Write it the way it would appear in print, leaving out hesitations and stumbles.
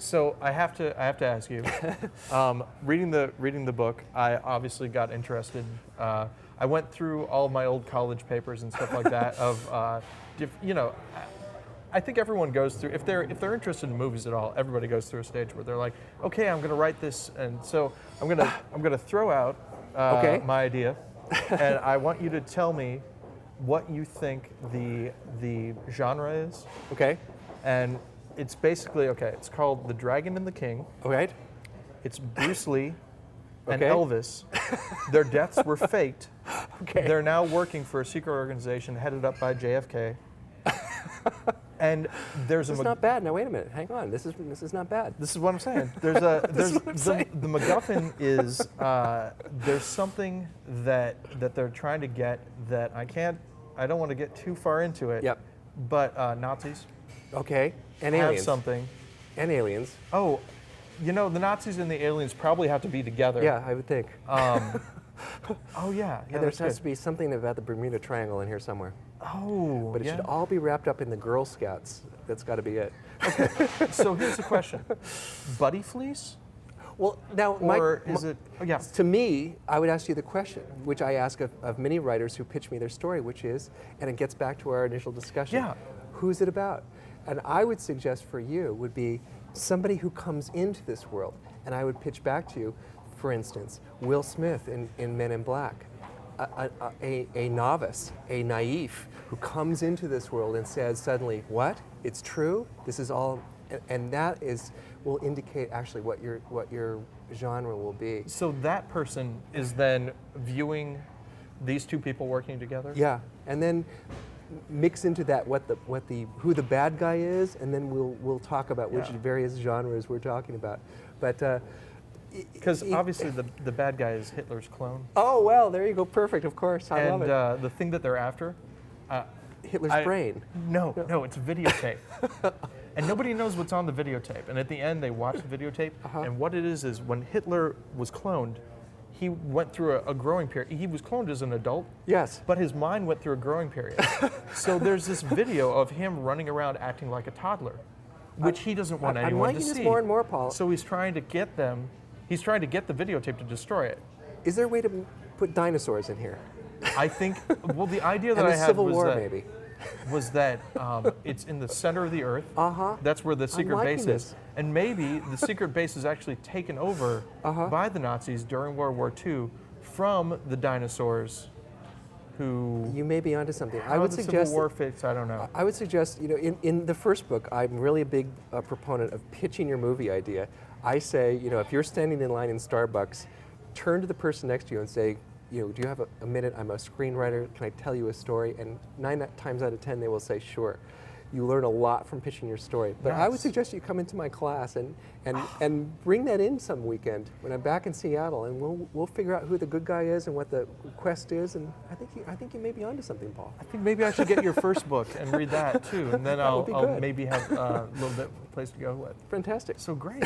So I have to ask you. Reading the book, I obviously got interested. I went through all of my old college papers and stuff like that. I think everyone goes through, if they're interested in movies at all, everybody goes through a stage where they're like, okay, I'm going to write this, and so I'm going to throw out Okay. my idea, and I want you to tell me what you think the genre is, Okay. and it's basically It's called The Dragon and the King. All right. It's Bruce Lee and Okay. Elvis. Their deaths were faked. Okay. They're now working for a secret organization headed up by JFK. And there's This is not bad. Now wait a minute. Hang on. This is not bad. This is what I'm saying. There's what I'm saying. the MacGuffin is there's something that they're trying to get that I don't want to get too far into it. Yep. But Nazis Okay. And have aliens. something. And aliens. Oh, the Nazis and the aliens probably have to be together. Yeah, I would think. Oh yeah. And there that's has good. to be something about the Bermuda Triangle in here somewhere. Oh, But it yeah. should all be wrapped up in the Girl Scouts. That's got to be it. So here's the question: Buddy Fleece, Well, now, or is it? Oh, yeah. to me, I would ask you the question, which I ask of many writers who pitch me their story, which is, and it gets back to our initial discussion, Yeah. who's it about? And I would suggest for you would be somebody who comes into this world. And I would pitch back to you, for instance, Will Smith in Men in Black. A novice, a naif, who comes into this world and says suddenly, what? It's true? This is all, and that will indicate actually what your genre will be. So that person is then viewing these two people working together. Yeah, and then mix into that who the bad guy is, and then we'll talk about which Yeah. various genres we're talking about. But Because obviously the bad guy is Hitler's clone. oh well, there you go, perfect. Of course, I love And it. the thing that they're after, Hitler's brain. No, it's videotape. And nobody knows what's on the videotape. And at the end, they watch the videotape. And what it is when Hitler was cloned, he went through a growing period. He was cloned as an adult, Yes. but his mind went through a growing period. So there's this video of him running around acting like a toddler, which he doesn't want I'm anyone to liking see. this more and more, Paul. So he's trying to get them. He's trying to get the videotape to destroy it. Is there a way to put dinosaurs in here? I think. Well, the idea that And I the had Civil was War, that maybe. was that it's in the center of the earth. Uh-huh. That's where the secret liking base this. is. And maybe the secret base is actually taken over by the Nazis during World War II from the dinosaurs who. You may be onto something. I How would the suggest Civil War fits, I don't know. I would suggest, in the first book, I'm really a big proponent of pitching your movie idea. I say, if you're standing in line in Starbucks, turn to the person next to you and say, do you have a minute? I'm a screenwriter. Can I tell you a story? And 9 times out of 10, they will say, sure. You learn a lot from pitching your story. But I would Nice. suggest you come into my class and bring that in some weekend when I'm back in Seattle, and we'll figure out who the good guy is and what the quest is. And I think you may be onto something, Paul. I think maybe I should get your first book and read that too, and then That would be I'll good. maybe have a little bit of a place to go with. Fantastic. So great.